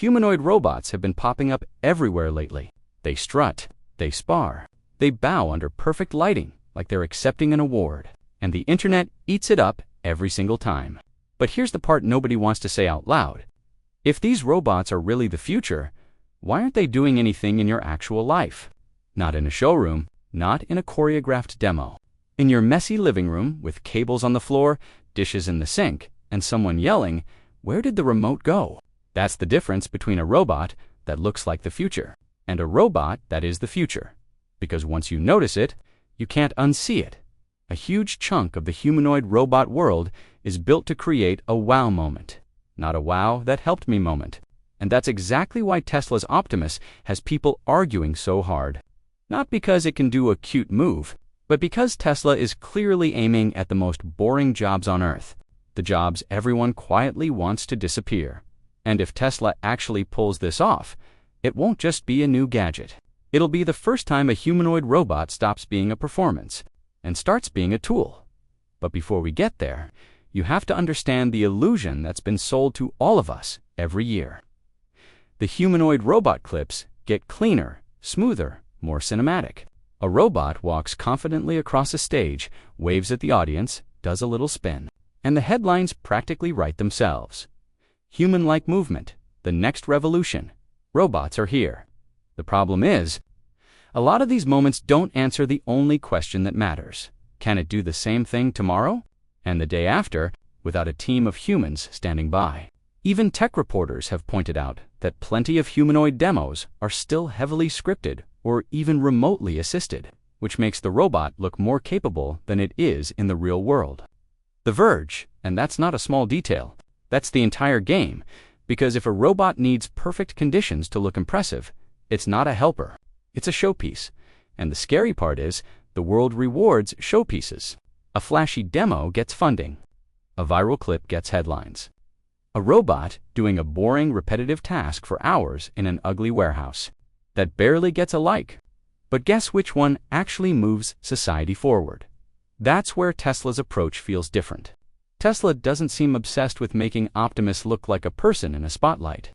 Humanoid robots have been popping up everywhere lately. They strut, they spar, they bow under perfect lighting like they're accepting an award, and the internet eats it up every single time. But here's the part nobody wants to say out loud. If these robots are really the future, why aren't they doing anything in your actual life? Not in a showroom, not in a choreographed demo. In your messy living room with cables on the floor, dishes in the sink, and someone yelling, "Where did the remote go?" That's the difference between a robot that looks like the future and a robot that is the future. Because once you notice it, you can't unsee it. A huge chunk of the humanoid robot world is built to create a wow moment, not a wow that helped me moment. And that's exactly why Tesla's Optimus has people arguing so hard. Not because it can do a cute move, but because Tesla is clearly aiming at the most boring jobs on Earth, the jobs everyone quietly wants to disappear. And if Tesla actually pulls this off, it won't just be a new gadget. It'll be the first time a humanoid robot stops being a performance and starts being a tool. But before we get there, you have to understand the illusion that's been sold to all of us every year. The humanoid robot clips get cleaner, smoother, more cinematic. A robot walks confidently across a stage, waves at the audience, does a little spin, and the headlines practically write themselves. Human-like movement, the next revolution. Robots are here. The problem is, a lot of these moments don't answer the only question that matters. Can it do the same thing tomorrow? And the day after, without a team of humans standing by? Even tech reporters have pointed out that plenty of humanoid demos are still heavily scripted or even remotely assisted, which makes the robot look more capable than it is in the real world. The Verge, and that's not a small detail, that's the entire game, because if a robot needs perfect conditions to look impressive, it's not a helper, it's a showpiece. And the scary part is, the world rewards showpieces. A flashy demo gets funding. A viral clip gets headlines. A robot doing a boring, repetitive task for hours in an ugly warehouse that barely gets a like. But guess which one actually moves society forward? That's where Tesla's approach feels different. Tesla doesn't seem obsessed with making Optimus look like a person in a spotlight.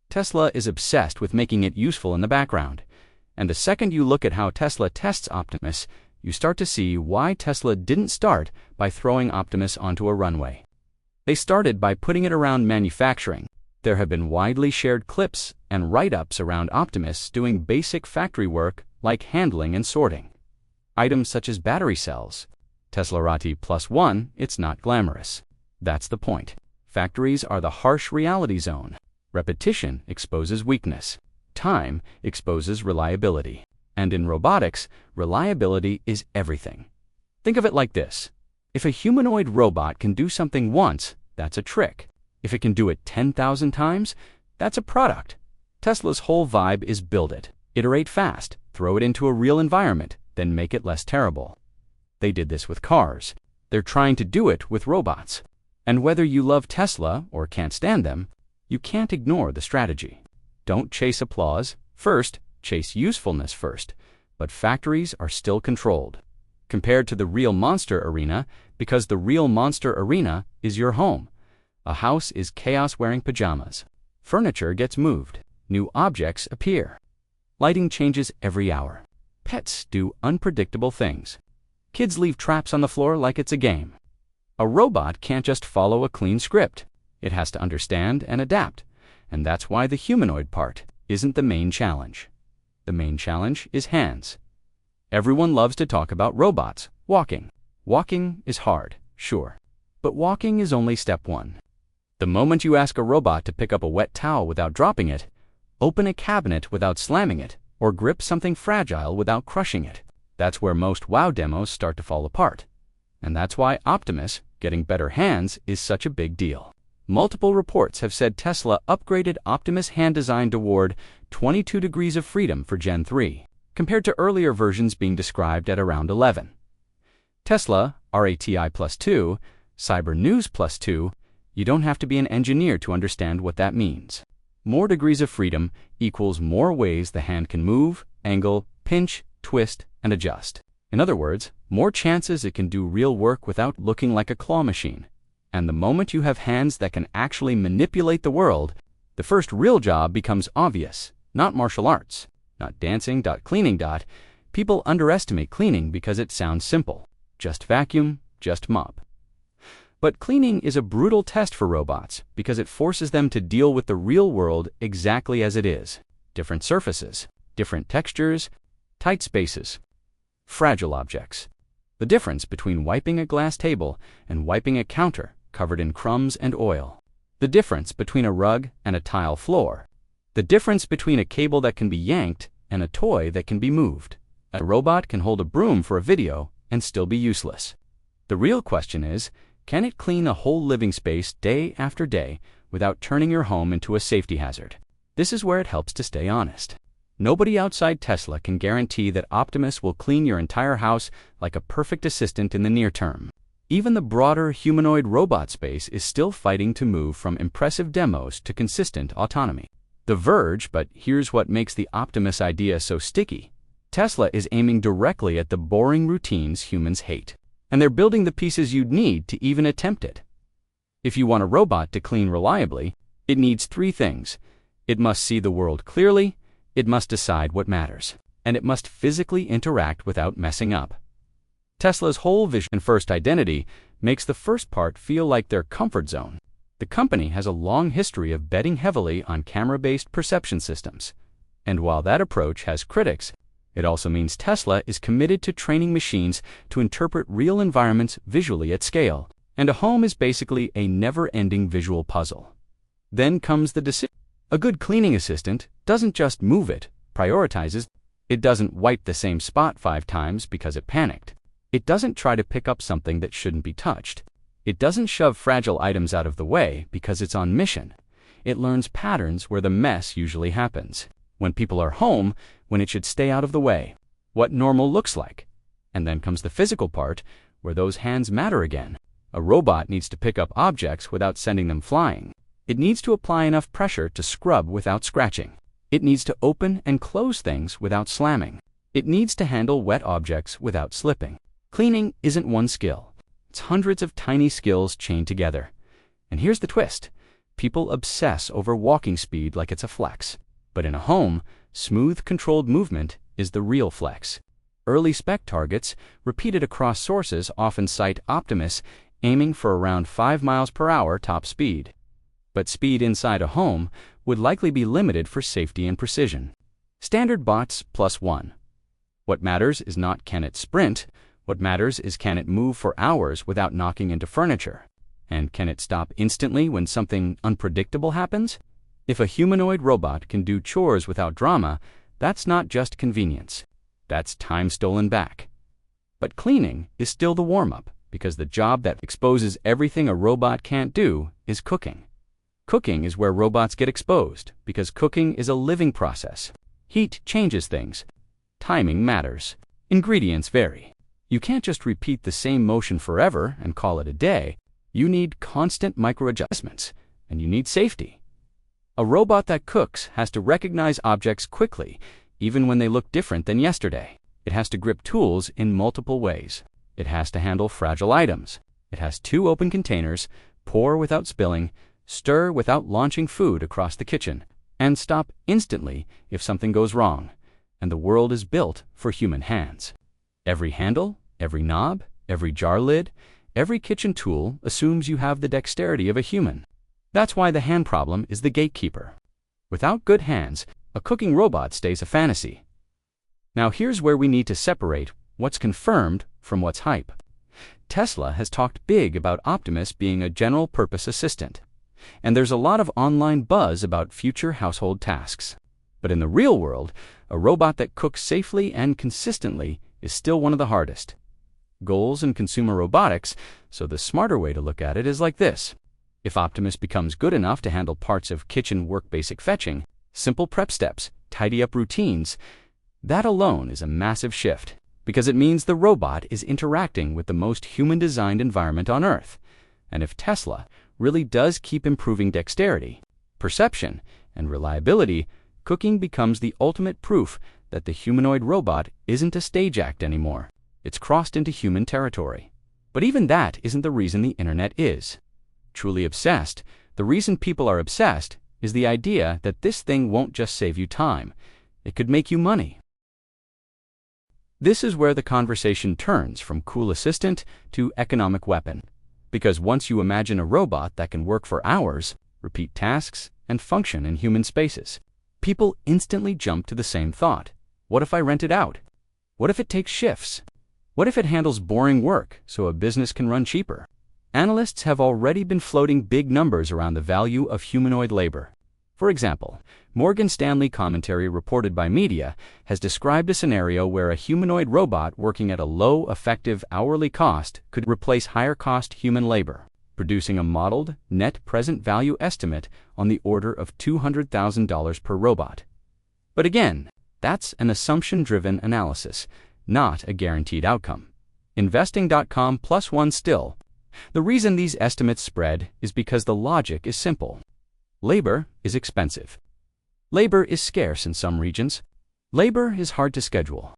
Tesla is obsessed with making it useful in the background. And the second you look at how Tesla tests Optimus, you start to see why Tesla didn't start by throwing Optimus onto a runway. They started by putting it around manufacturing. There have been widely shared clips and write-ups around Optimus doing basic factory work like handling and sorting. Items such as battery cells. Teslarati +1, it's not glamorous. That's the point. Factories are the harsh reality zone. Repetition exposes weakness. Time exposes reliability. And in robotics, reliability is everything. Think of it like this. If a humanoid robot can do something once, that's a trick. If it can do it 10,000 times, that's a product. Tesla's whole vibe is build it, iterate fast, throw it into a real environment, then make it less terrible. They did this with cars. They're trying to do it with robots. And whether you love Tesla or can't stand them, you can't ignore the strategy. Don't chase applause first, chase usefulness first. But factories are still controlled, compared to the real monster arena, because the real monster arena is your home. A house is chaos wearing pajamas. Furniture gets moved. New objects appear. Lighting changes every hour. Pets do unpredictable things. Kids leave traps on the floor like it's a game. A robot can't just follow a clean script. It has to understand and adapt. And that's why the humanoid part isn't the main challenge. The main challenge is hands. Everyone loves to talk about robots walking. Walking is hard, sure. But walking is only step one. The moment you ask a robot to pick up a wet towel without dropping it, open a cabinet without slamming it, or grip something fragile without crushing it, that's where most wow demos start to fall apart. And that's why Optimus getting better hands is such a big deal. Multiple reports have said Tesla upgraded Optimus hand design toward 22 degrees of freedom for Gen 3, compared to earlier versions being described at around 11. Tesla, RATI +2, Cyber News +2, you don't have to be an engineer to understand what that means. More degrees of freedom equals more ways the hand can move, angle, pinch, twist, and adjust. In other words, more chances it can do real work without looking like a claw machine. And the moment you have hands that can actually manipulate the world, The first real job becomes obvious, not martial arts, not dancing, cleaning. People underestimate cleaning because it sounds simple. Just vacuum, just mop. But cleaning is a brutal test for robots because it forces them to deal with the real world exactly as it is. Different surfaces, different textures, tight spaces, fragile objects. The difference between wiping a glass table and wiping a counter covered in crumbs and oil. The difference between a rug and a tile floor. The difference between a cable that can be yanked and a toy that can be moved. A robot can hold a broom for a video and still be useless. The real question is, can it clean a whole living space day after day without turning your home into a safety hazard? This is where it helps to stay honest. Nobody outside Tesla can guarantee that Optimus will clean your entire house like a perfect assistant in the near term. Even the broader humanoid robot space is still fighting to move from impressive demos to consistent autonomy. The Verge, but here's what makes the Optimus idea so sticky. Tesla is aiming directly at the boring routines humans hate. And they're building the pieces you'd need to even attempt it. If you want a robot to clean reliably, it needs 3 things. It must see the world clearly, it must decide what matters, and it must physically interact without messing up. Tesla's whole vision and first identity makes the first part feel like their comfort zone. The company has a long history of betting heavily on camera-based perception systems. And while that approach has critics, it also means Tesla is committed to training machines to interpret real environments visually at scale, and a home is basically a never-ending visual puzzle. Then comes the decision. A good cleaning assistant doesn't just move it, prioritizes. It doesn't wipe the same spot 5 times because it panicked. It doesn't try to pick up something that shouldn't be touched. It doesn't shove fragile items out of the way because it's on mission. It learns patterns where the mess usually happens. When people are home, when it should stay out of the way, what normal looks like. And then comes the physical part, where those hands matter again. A robot needs to pick up objects without sending them flying. It needs to apply enough pressure to scrub without scratching. It needs to open and close things without slamming. It needs to handle wet objects without slipping. Cleaning isn't one skill. It's hundreds of tiny skills chained together. And here's the twist. People obsess over walking speed like it's a flex. But in a home, smooth, controlled movement is the real flex. Early spec targets, repeated across sources, often cite Optimus aiming for around 5 miles per hour top speed. But speed inside a home would likely be limited for safety and precision. Standard bots +1. What matters is not can it sprint, what matters is can it move for hours without knocking into furniture. And can it stop instantly when something unpredictable happens? If a humanoid robot can do chores without drama, that's not just convenience. That's time stolen back. But cleaning is still the warm-up, because the job that exposes everything a robot can't do is cooking. Cooking is where robots get exposed, because cooking is a living process. Heat changes things. Timing matters. Ingredients vary. You can't just repeat the same motion forever and call it a day. You need constant micro-adjustments, and you need safety. A robot that cooks has to recognize objects quickly, even when they look different than yesterday. It has to grip tools in multiple ways. It has to handle fragile items. It has 2 open containers, pour without spilling, stir without launching food across the kitchen, and stop instantly if something goes wrong. And the world is built for human hands. Every handle, every knob, every jar lid, every kitchen tool assumes you have the dexterity of a human. That's why the hand problem is the gatekeeper. Without good hands, a cooking robot stays a fantasy. Now here's where we need to separate what's confirmed from what's hype. Tesla has talked big about Optimus being a general-purpose assistant, and there's a lot of online buzz about future household tasks. But in the real world, a robot that cooks safely and consistently is still one of the hardest. Goals in consumer robotics, so the smarter way to look at it is like this. If Optimus becomes good enough to handle parts of kitchen work basic fetching, simple prep steps, tidy up routines, that alone is a massive shift, because it means the robot is interacting with the most human-designed environment on Earth. And if Tesla really does keep improving dexterity, perception, and reliability, cooking becomes the ultimate proof that the humanoid robot isn't a stage act anymore. It's crossed into human territory. But even that isn't the reason the internet is. Truly obsessed, the reason people are obsessed is the idea that this thing won't just save you time, it could make you money. This is where the conversation turns from cool assistant to economic weapon. Because once you imagine a robot that can work for hours, repeat tasks, and function in human spaces, people instantly jump to the same thought. What if I rent it out? What if it takes shifts? What if it handles boring work so a business can run cheaper? Analysts have already been floating big numbers around the value of humanoid labor. For example, Morgan Stanley commentary reported by media has described a scenario where a humanoid robot working at a low effective hourly cost could replace higher-cost human labor, producing a modeled net present value estimate on the order of $200,000 per robot. But again, that's an assumption-driven analysis, not a guaranteed outcome. Investing.com +1 still. The reason these estimates spread is because the logic is simple. Labor is expensive. Labor is scarce in some regions. Labor is hard to schedule.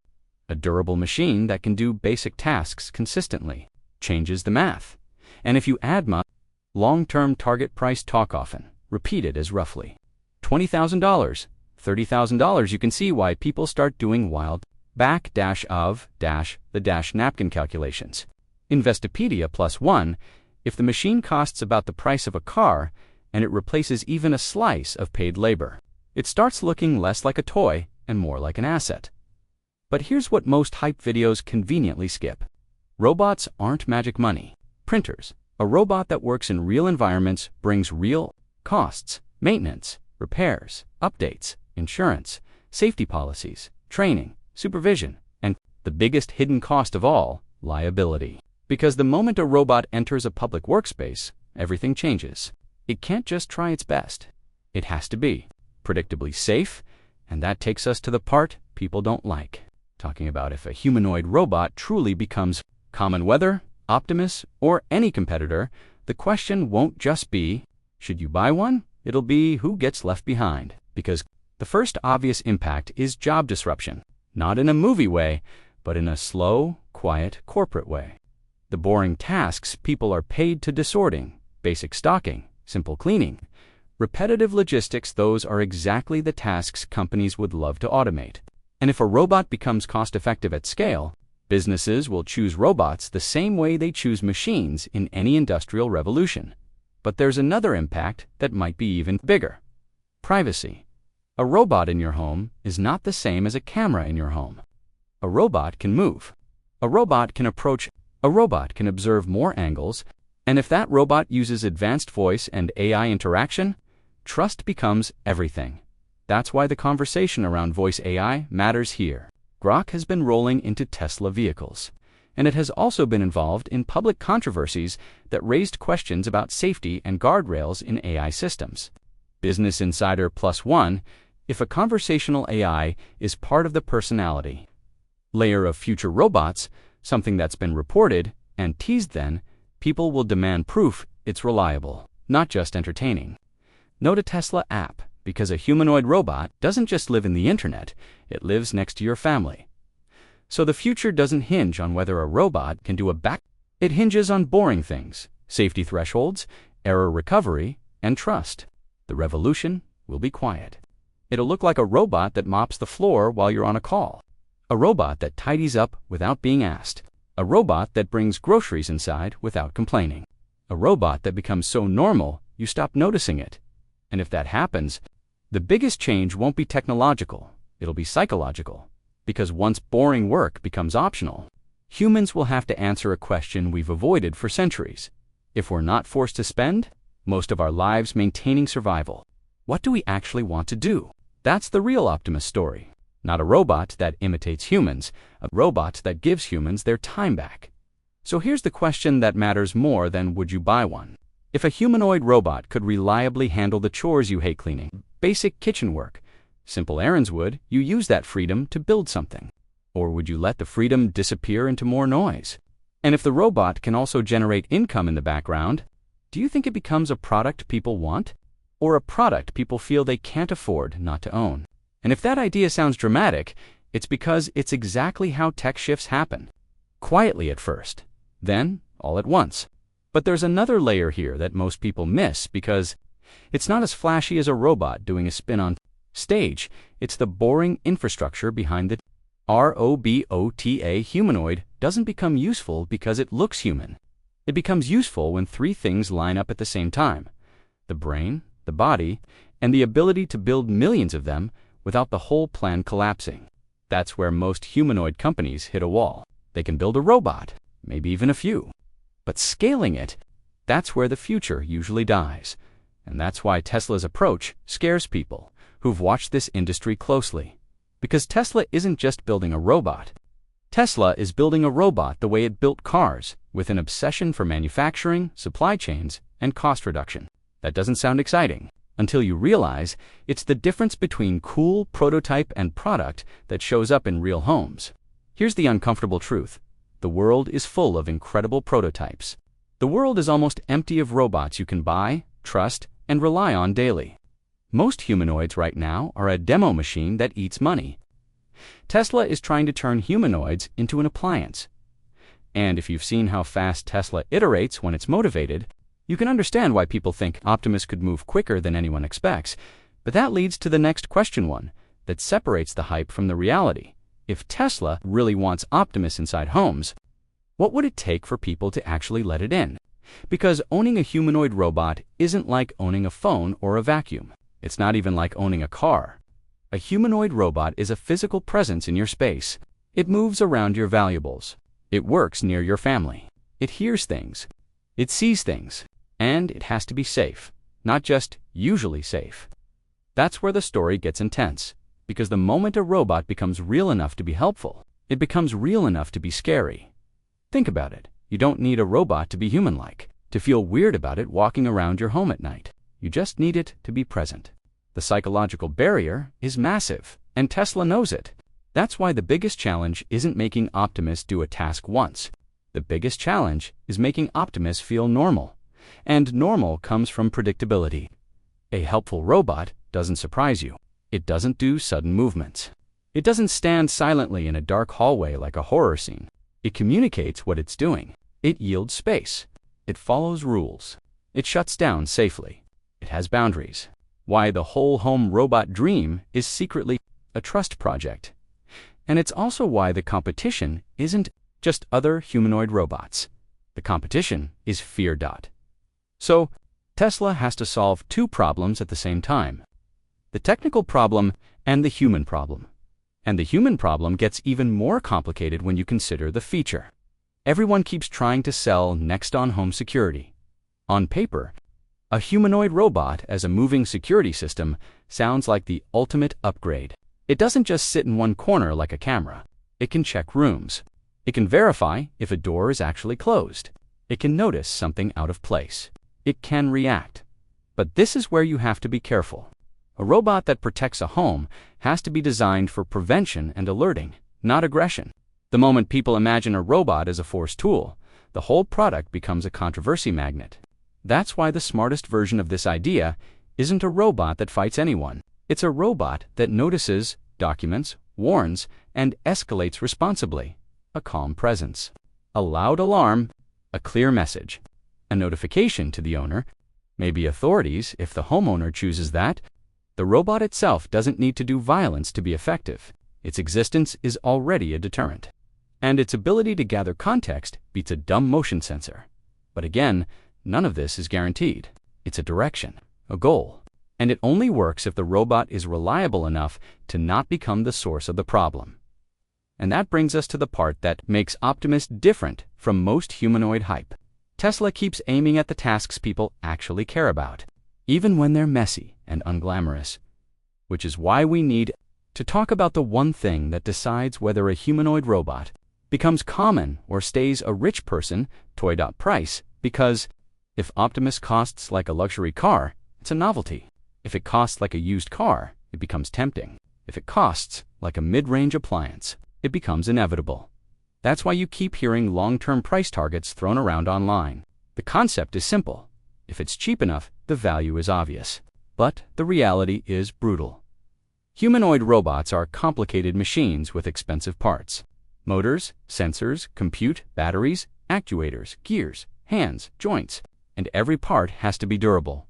A durable machine that can do basic tasks consistently changes the math. And if you add long-term target price talk often, repeated as roughly $20,000, $30,000, you can see why people start doing wild napkin calculations. Investopedia +1, if the machine costs about the price of a car and it replaces even a slice of paid labor, it starts looking less like a toy and more like an asset. But here's what most hype videos conveniently skip. Robots aren't magic money. Printers. A robot that works in real environments brings real costs, maintenance, repairs, updates, insurance, safety policies, training, supervision, and the biggest hidden cost of all, liability. Because the moment a robot enters a public workspace, everything changes. It can't just try its best. It has to be predictably safe, and that takes us to the part people don't like. Talking about if a humanoid robot truly becomes common weather, Optimus, or any competitor, the question won't just be, should you buy one? It'll be, who gets left behind? Because the first obvious impact is job disruption. Not in a movie way, but in a slow, quiet, corporate way. The boring tasks people are paid to disordering, basic stocking, simple cleaning, repetitive logistics, those are exactly the tasks companies would love to automate. And if a robot becomes cost-effective at scale, businesses will choose robots the same way they choose machines in any industrial revolution. But there's another impact that might be even bigger. Privacy. A robot in your home is not the same as a camera in your home. A robot can move. A robot can approach. A robot can observe more angles. And if that robot uses advanced voice and AI interaction, trust becomes everything. That's why the conversation around voice AI matters here. Grok has been rolling into Tesla vehicles, and it has also been involved in public controversies that raised questions about safety and guardrails in AI systems. Business Insider +1, if a conversational AI is part of the personality layer of future robots, something that's been reported and teased, then people will demand proof it's reliable, not just entertaining. Note a Tesla app, because a humanoid robot doesn't just live in the internet, it lives next to your family. So the future doesn't hinge on whether a robot can do it hinges on boring things, safety thresholds, error recovery, and trust. The revolution will be quiet. It'll look like a robot that mops the floor while you're on a call. A robot that tidies up without being asked. A robot that brings groceries inside without complaining. A robot that becomes so normal you stop noticing it. And if that happens, the biggest change won't be technological, it'll be psychological. Because once boring work becomes optional, humans will have to answer a question we've avoided for centuries. If we're not forced to spend most of our lives maintaining survival, what do we actually want to do? That's the real Optimus story. Not a robot that imitates humans, a robot that gives humans their time back. So here's the question that matters more than would you buy one. If a humanoid robot could reliably handle the chores you hate cleaning, basic kitchen work, simple errands, would you use that freedom to build something? Or would you let the freedom disappear into more noise? And if the robot can also generate income in the background, do you think it becomes a product people want? Or a product people feel they can't afford not to own? And if that idea sounds dramatic, it's because it's exactly how tech shifts happen. Quietly at first, then all at once. But there's another layer here that most people miss, because It's not as flashy as a robot doing a spin on stage. It's the boring infrastructure behind the robota. Humanoid doesn't become useful because it looks human. It becomes useful when three things line up at the same time: the brain, the body, and the ability to build millions of them without the whole plan collapsing. That's where most humanoid companies hit a wall. They can build a robot, maybe even a few. But scaling it, that's where the future usually dies. And that's why Tesla's approach scares people who've watched this industry closely. Because Tesla isn't just building a robot. Tesla is building a robot the way it built cars, with an obsession for manufacturing, supply chains, and cost reduction. That doesn't sound exciting until you realize it's the difference between cool prototype and product that shows up in real homes. Here's the uncomfortable truth. The world is full of incredible prototypes. The world is almost empty of robots you can buy, trust, and rely on daily. Most humanoids right now are a demo machine that eats money. Tesla is trying to turn humanoids into an appliance. And if you've seen how fast Tesla iterates when it's motivated, you can understand why people think Optimus could move quicker than anyone expects. But that leads to the next question that separates the hype from the reality. If Tesla really wants Optimus inside homes, what would it take for people to actually let it in? Because owning a humanoid robot isn't like owning a phone or a vacuum. It's not even like owning a car. A humanoid robot is a physical presence in your space. It moves around your valuables. It works near your family. It hears things. It sees things. And it has to be safe, not just usually safe. That's where the story gets intense. Because the moment a robot becomes real enough to be helpful, it becomes real enough to be scary. Think about it. You don't need a robot to be human-like, to feel weird about it walking around your home at night. You just need it to be present. The psychological barrier is massive, and Tesla knows it. That's why the biggest challenge isn't making Optimus do a task once. The biggest challenge is making Optimus feel normal. And normal comes from predictability. A helpful robot doesn't surprise you. It doesn't do sudden movements. It doesn't stand silently in a dark hallway like a horror scene. It communicates what it's doing. It yields space. It follows rules. It shuts down safely. It has boundaries. Why the whole home robot dream is secretly a trust project. And it's also why the competition isn't just other humanoid robots. The competition is fear. So, Tesla has to solve two problems at the same time: the technical problem and the human problem. And the human problem gets even more complicated when you consider the feature. Everyone keeps trying to sell next-on home security. On paper, a humanoid robot as a moving security system sounds like the ultimate upgrade. It doesn't just sit in one corner like a camera. It can check rooms. It can verify if a door is actually closed. It can notice something out of place. It can react. But this is where you have to be careful. A robot that protects a home has to be designed for prevention and alerting, not aggression. The moment people imagine a robot as a force tool, the whole product becomes a controversy magnet. That's why the smartest version of this idea isn't a robot that fights anyone. It's a robot that notices, documents, warns, and escalates responsibly. A calm presence. A loud alarm. A clear message. A notification to the owner, maybe authorities if the homeowner chooses that. The robot itself doesn't need to do violence to be effective. Its existence is already a deterrent. And its ability to gather context beats a dumb motion sensor. But again, none of this is guaranteed. It's a direction, a goal. And it only works if the robot is reliable enough to not become the source of the problem. And that brings us to the part that makes Optimus different from most humanoid hype. Tesla keeps aiming at the tasks people actually care about, even when they're messy and unglamorous. Which is why we need to talk about the one thing that decides whether a humanoid robot becomes common or stays a rich person toy price. Because if Optimus costs like a luxury car, it's a novelty. If it costs like a used car, it becomes tempting. If it costs like a mid-range appliance, it becomes inevitable. That's why you keep hearing long-term price targets thrown around online. The concept is simple. If it's cheap enough, the value is obvious. But the reality is brutal. Humanoid robots are complicated machines with expensive parts. Motors, sensors, compute, batteries, actuators, gears, hands, joints, and every part has to be durable.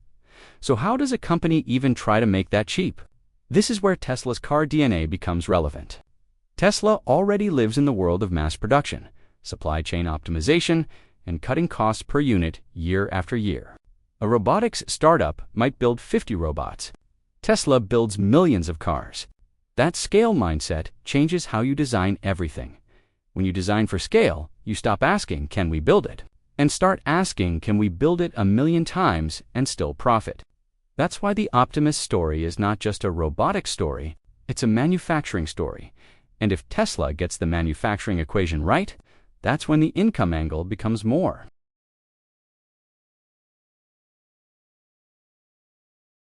So how does a company even try to make that cheap? This is where Tesla's car DNA becomes relevant. Tesla already lives in the world of mass production, supply chain optimization, and cutting costs per unit year after year. A robotics startup might build 50 robots. Tesla builds millions of cars. That scale mindset changes how you design everything. When you design for scale, you stop asking, can we build it? And start asking, can we build it 1,000,000 times and still profit? That's why the Optimus story is not just a robotics story, it's a manufacturing story. And if Tesla gets the manufacturing equation right, that's when the income angle becomes more